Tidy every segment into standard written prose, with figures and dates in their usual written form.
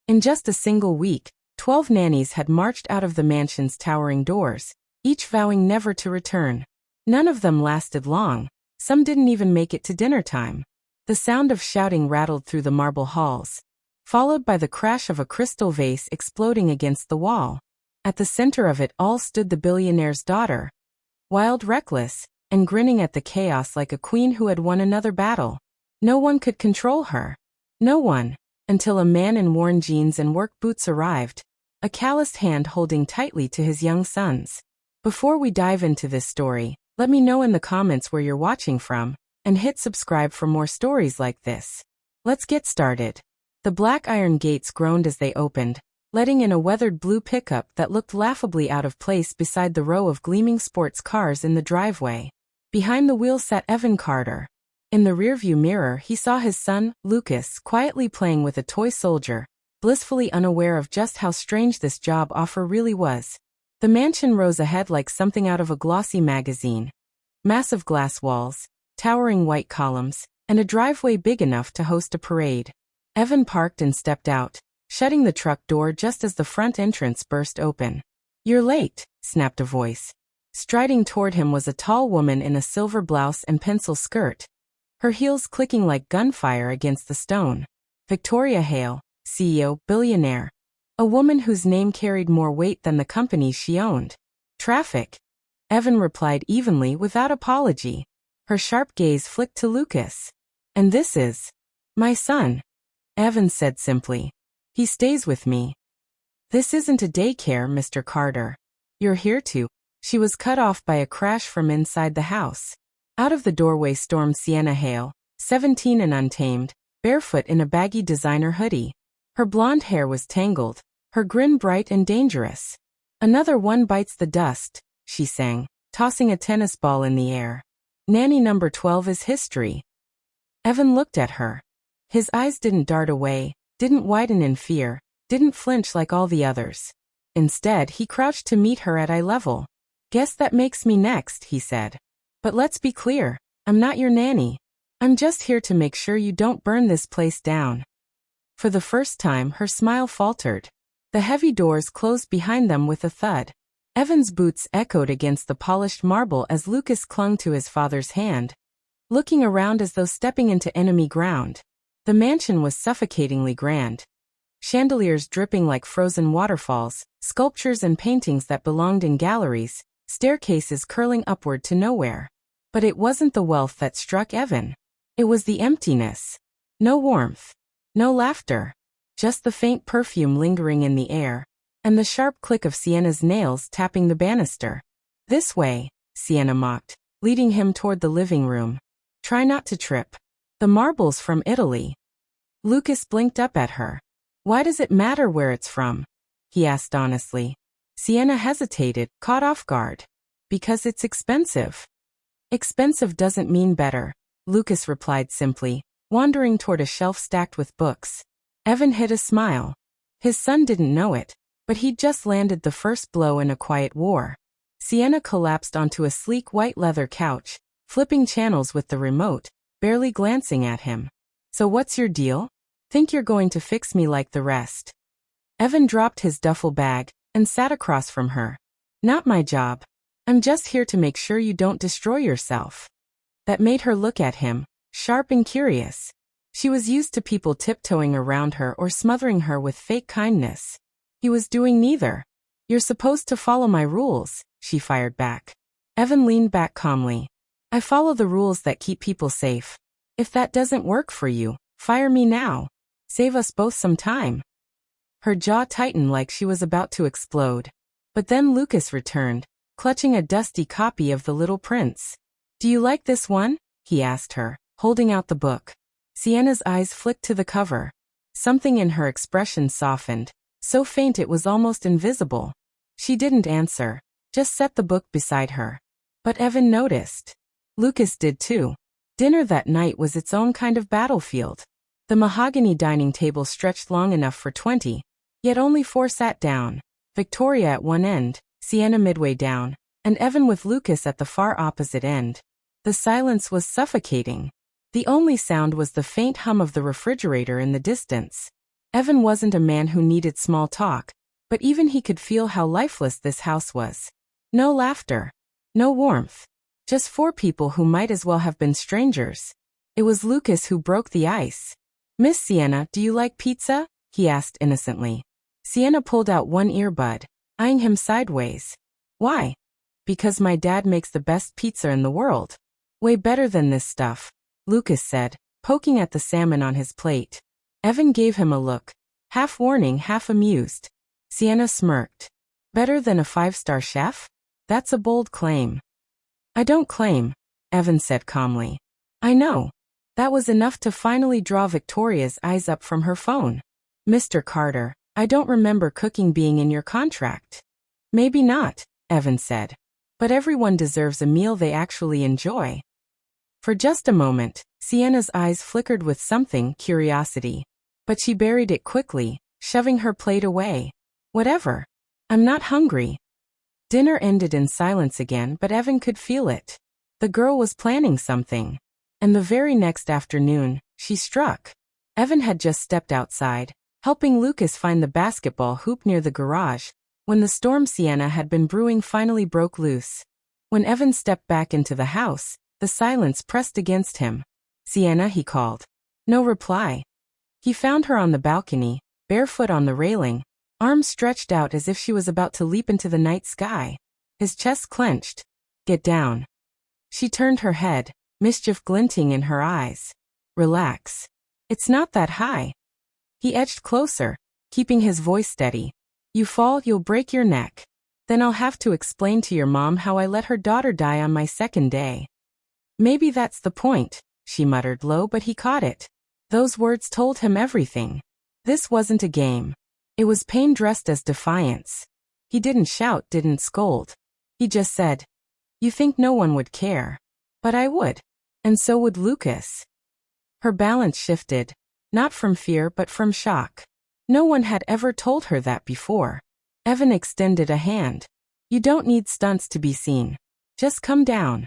In just a single week, 12 nannies had marched out of the mansion's towering doors, each vowing never to return. None of them lasted long. Some didn't even make it to dinner time. The sound of shouting rattled through the marble halls, followed by the crash of a crystal vase exploding against the wall. At the center of it all stood the billionaire's daughter, wild, reckless, and grinning at the chaos like a queen who had won another battle. No one could control her. No one, until a man in worn jeans and work boots arrived, a calloused hand holding tightly to his young sons. Before we dive into this story, let me know in the comments where you're watching from, and hit subscribe for more stories like this. Let's get started. The black iron gates groaned as they opened, letting in a weathered blue pickup that looked laughably out of place beside the row of gleaming sports cars in the driveway. Behind the wheel sat Evan Carter. In the rearview mirror he saw his son, Lucas, quietly playing with a toy soldier, blissfully unaware of just how strange this job offer really was. The mansion rose ahead like something out of a glossy magazine. Massive glass walls, towering white columns, and a driveway big enough to host a parade. Evan parked and stepped out, shutting the truck door just as the front entrance burst open. "You're late," snapped a voice. Striding toward him was a tall woman in a silver blouse and pencil skirt, her heels clicking like gunfire against the stone. Victoria Hale, CEO, billionaire. A woman whose name carried more weight than the companies she owned. "Traffic," Evan replied evenly without apology. Her sharp gaze flicked to Lucas. "And this is my son," Evan said simply. "He stays with me." "This isn't a daycare, Mr. Carter. You're here to—" She was cut off by a crash from inside the house. Out of the doorway stormed Sienna Hale, 17 and untamed, barefoot in a baggy designer hoodie. Her blonde hair was tangled, her grin bright and dangerous. "Another one bites the dust," she sang, tossing a tennis ball in the air. "Nanny number 12 is history." Evan looked at her. His eyes didn't dart away, didn't widen in fear, didn't flinch like all the others. Instead, he crouched to meet her at eye level. "Guess that makes me next," he said. "But let's be clear, I'm not your nanny. I'm just here to make sure you don't burn this place down." For the first time, her smile faltered. The heavy doors closed behind them with a thud. Evan's boots echoed against the polished marble as Lucas clung to his father's hand, looking around as though stepping into enemy ground. The mansion was suffocatingly grand. Chandeliers dripping like frozen waterfalls, sculptures and paintings that belonged in galleries, staircases curling upward to nowhere. But it wasn't the wealth that struck Evan. It was the emptiness. No warmth. No laughter. Just the faint perfume lingering in the air, and the sharp click of Sienna's nails tapping the banister. "This way," Sienna mocked, leading him toward the living room. "Try not to trip. The marble's from Italy." Lucas blinked up at her. "Why does it matter where it's from?" he asked honestly. Sienna hesitated, caught off guard. "Because it's expensive." "Expensive doesn't mean better," Lucas replied simply, wandering toward a shelf stacked with books. Evan hid a smile. His son didn't know it, but he'd just landed the first blow in a quiet war. Sienna collapsed onto a sleek white leather couch, flipping channels with the remote, barely glancing at him. "So what's your deal? Think you're going to fix me like the rest?" Evan dropped his duffel bag and sat across from her. "Not my job. I'm just here to make sure you don't destroy yourself." That made her look at him, sharp and curious. She was used to people tiptoeing around her or smothering her with fake kindness. He was doing neither. "You're supposed to follow my rules," she fired back. Evan leaned back calmly. "I follow the rules that keep people safe. If that doesn't work for you, fire me now. Save us both some time." Her jaw tightened like she was about to explode. But then Lucas returned, clutching a dusty copy of The Little Prince. "Do you like this one?" he asked her, holding out the book. Sienna's eyes flicked to the cover. Something in her expression softened, so faint it was almost invisible. She didn't answer, just set the book beside her. But Evan noticed. Lucas did too. Dinner that night was its own kind of battlefield. The mahogany dining table stretched long enough for 20, yet only 4 sat down. Victoria at one end, Sienna midway down, and Evan with Lucas at the far opposite end. The silence was suffocating. The only sound was the faint hum of the refrigerator in the distance. Evan wasn't a man who needed small talk, but even he could feel how lifeless this house was. No laughter. No warmth. Just four people who might as well have been strangers. It was Lucas who broke the ice. "Miss Sienna, do you like pizza?" he asked innocently. Sienna pulled out one earbud, eyeing him sideways. "Why?" "Because my dad makes the best pizza in the world. Way better than this stuff," Lucas said, poking at the salmon on his plate. Evan gave him a look, half warning, half amused. Sienna smirked. "Better than a 5-star chef? That's a bold claim." "I don't claim," Evan said calmly. "I know." That was enough to finally draw Victoria's eyes up from her phone. "Mr. Carter, I don't remember cooking being in your contract." "Maybe not," Evan said. "But everyone deserves a meal they actually enjoy." For just a moment, Sienna's eyes flickered with something, curiosity. But she buried it quickly, shoving her plate away. "Whatever. I'm not hungry." Dinner ended in silence again, but Evan could feel it. The girl was planning something. And the very next afternoon, she struck. Evan had just stepped outside, helping Lucas find the basketball hoop near the garage, when the storm Sienna had been brewing finally broke loose. When Evan stepped back into the house, the silence pressed against him. "Sienna," he called. No reply. He found her on the balcony, barefoot on the railing, arms stretched out as if she was about to leap into the night sky. His chest clenched. "Get down." She turned her head, mischief glinting in her eyes. "Relax. It's not that high." He edged closer, keeping his voice steady. "You fall, you'll break your neck. Then I'll have to explain to your mom how I let her daughter die on my second day." "Maybe that's the point," she muttered low, but he caught it. Those words told him everything. This wasn't a game. It was pain dressed as defiance. He didn't shout, didn't scold. He just said, "You think no one would care. But I would. And so would Lucas." Her balance shifted, not from fear but from shock. No one had ever told her that before. Evan extended a hand. "You don't need stunts to be seen. Just come down."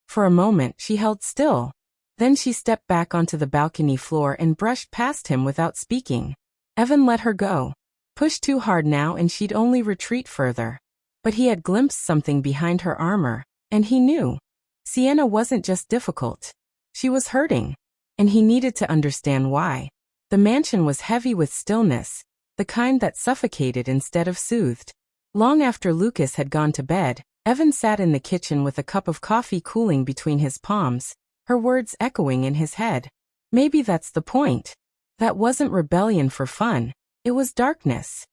For a moment she held still. Then she stepped back onto the balcony floor and brushed past him without speaking. Evan let her go. Push too hard now and she'd only retreat further. But he had glimpsed something behind her armor, and he knew. Sienna wasn't just difficult. She was hurting. And he needed to understand why. The mansion was heavy with stillness, the kind that suffocated instead of soothed. Long after Lucas had gone to bed, Evan sat in the kitchen with a cup of coffee cooling between his palms, her words echoing in his head. Maybe that's the point. That wasn't rebellion for fun, it was darkness.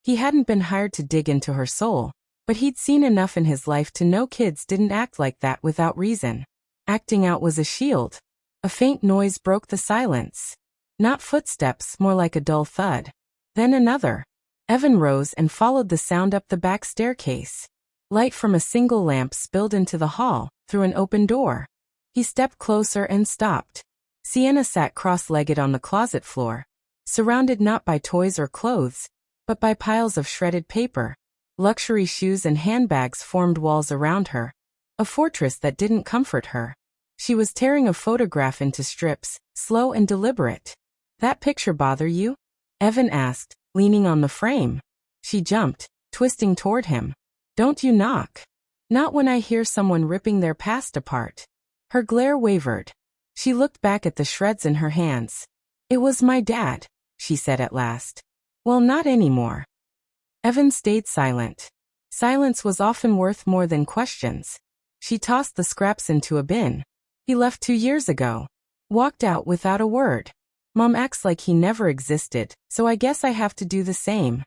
He hadn't been hired to dig into her soul, but he'd seen enough in his life to know kids didn't act like that without reason. Acting out was a shield. A faint noise broke the silence. Not footsteps, more like a dull thud. Then another. Evan rose and followed the sound up the back staircase. Light from a single lamp spilled into the hall, through an open door. He stepped closer and stopped. Sienna sat cross-legged on the closet floor, surrounded not by toys or clothes, but by piles of shredded paper. Luxury shoes and handbags formed walls around her, a fortress that didn't comfort her. She was tearing a photograph into strips, slow and deliberate. "That picture bother you?" Evan asked, leaning on the frame. She jumped, twisting toward him. "Don't you knock. Not when I hear someone ripping their past apart." Her glare wavered. She looked back at the shreds in her hands. "It was my dad," she said at last. "Well, not anymore." Evan stayed silent. Silence was often worth more than questions. She tossed the scraps into a bin. "He left 2 years ago. Walked out without a word. Mom acts like he never existed, so I guess I have to do the same."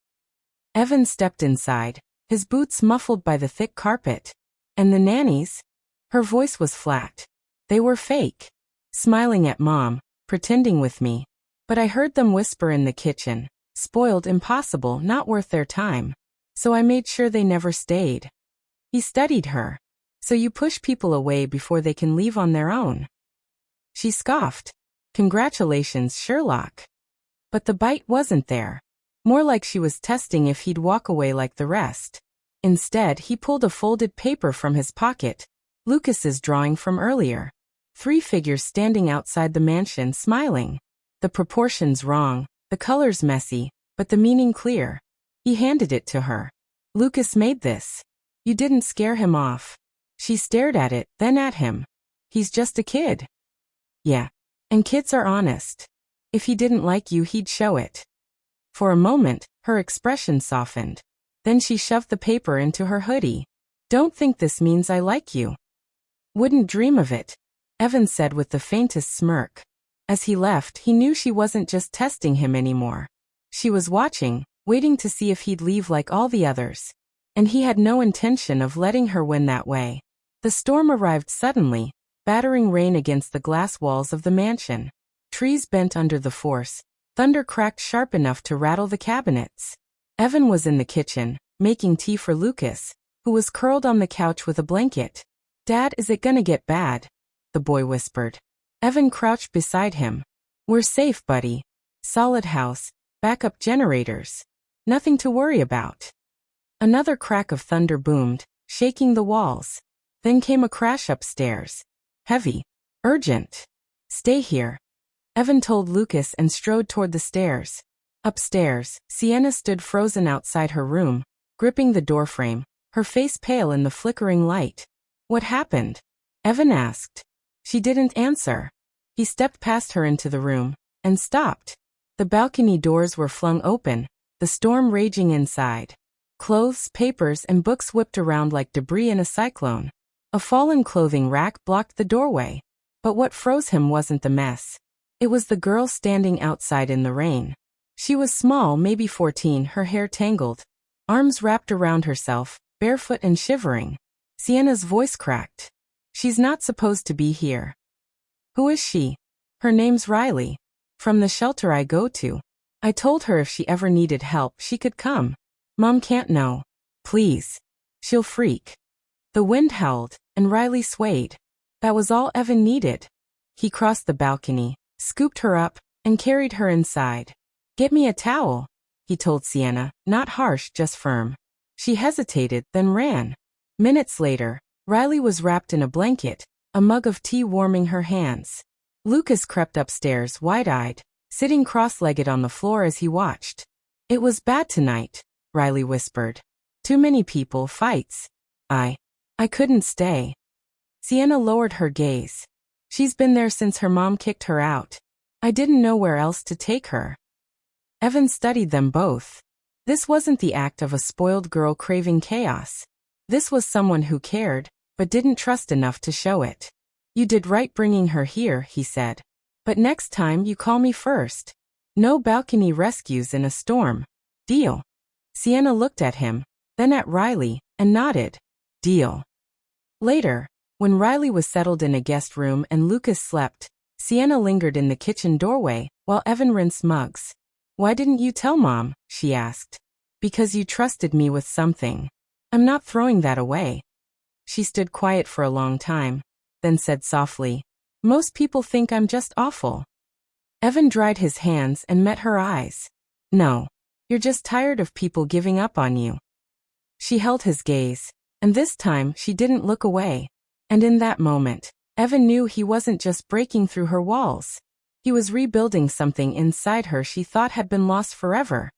Evan stepped inside, his boots muffled by the thick carpet. "And the nannies?" Her voice was flat. "They were fake. Smiling at Mom, pretending with me. But I heard them whisper in the kitchen. Spoiled, impossible, not worth their time. So I made sure they never stayed." He studied her. "So you push people away before they can leave on their own." She scoffed. "Congratulations, Sherlock." But the bite wasn't there. More like she was testing if he'd walk away like the rest. Instead, he pulled a folded paper from his pocket, Lucas's drawing from earlier. 3 figures standing outside the mansion smiling. The proportions wrong, The color's messy, but the meaning clear. He handed it to her. Lucas made this. You didn't scare him off. She stared at it, then at him. He's just a kid. Yeah. And kids are honest. If he didn't like you, he'd show it. For a moment, her expression softened. Then she shoved the paper into her hoodie. Don't think this means I like you. Wouldn't dream of it, Evan said with the faintest smirk. As he left, he knew she wasn't just testing him anymore. She was watching, waiting to see if he'd leave like all the others. And he had no intention of letting her win that way. The storm arrived suddenly, battering rain against the glass walls of the mansion. Trees bent under the force. Thunder cracked sharp enough to rattle the cabinets. Evan was in the kitchen, making tea for Lucas, who was curled on the couch with a blanket. Dad, is it gonna get bad? The boy whispered. Evan crouched beside him. We're safe, buddy. Solid house, backup generators. Nothing to worry about. Another crack of thunder boomed, shaking the walls. Then came a crash upstairs. Heavy. Urgent. Stay here, Evan told Lucas and strode toward the stairs. Upstairs, Sienna stood frozen outside her room, gripping the doorframe, her face pale in the flickering light. What happened? Evan asked. She didn't answer. He stepped past her into the room, and stopped. The balcony doors were flung open, the storm raging inside. Clothes, papers, and books whipped around like debris in a cyclone. A fallen clothing rack blocked the doorway. But what froze him wasn't the mess. It was the girl standing outside in the rain. She was small, maybe 14, her hair tangled, arms wrapped around herself, barefoot and shivering. Sienna's voice cracked. She's not supposed to be here. Who is she? Her name's Riley. From the shelter I go to. I told her if she ever needed help, she could come. Mom can't know. Please. She'll freak. The wind howled, and Riley swayed. That was all Evan needed. He crossed the balcony, scooped her up, and carried her inside. Get me a towel, he told Sienna, not harsh, just firm. She hesitated, then ran. Minutes later, Riley was wrapped in a blanket, a mug of tea warming her hands. Lucas crept upstairs, wide-eyed, sitting cross-legged on the floor as he watched. It was bad tonight, Riley whispered. Too many people, fights. I couldn't stay. Sienna lowered her gaze. She's been there since her mom kicked her out. I didn't know where else to take her. Evan studied them both. This wasn't the act of a spoiled girl craving chaos. This was someone who cared, but didn't trust enough to show it. You did right bringing her here, he said. But next time you call me first. No balcony rescues in a storm. Deal. Sienna looked at him, then at Riley, and nodded. Deal. Later, when Riley was settled in a guest room and Lucas slept, Sienna lingered in the kitchen doorway while Evan rinsed mugs. Why didn't you tell Mom? She asked. Because you trusted me with something. I'm not throwing that away. She stood quiet for a long time, then said softly, Most people think I'm just awful. Evan dried his hands and met her eyes. No. You're just tired of people giving up on you. She held his gaze, and this time she didn't look away. And in that moment, Evan knew he wasn't just breaking through her walls. He was rebuilding something inside her she thought had been lost forever.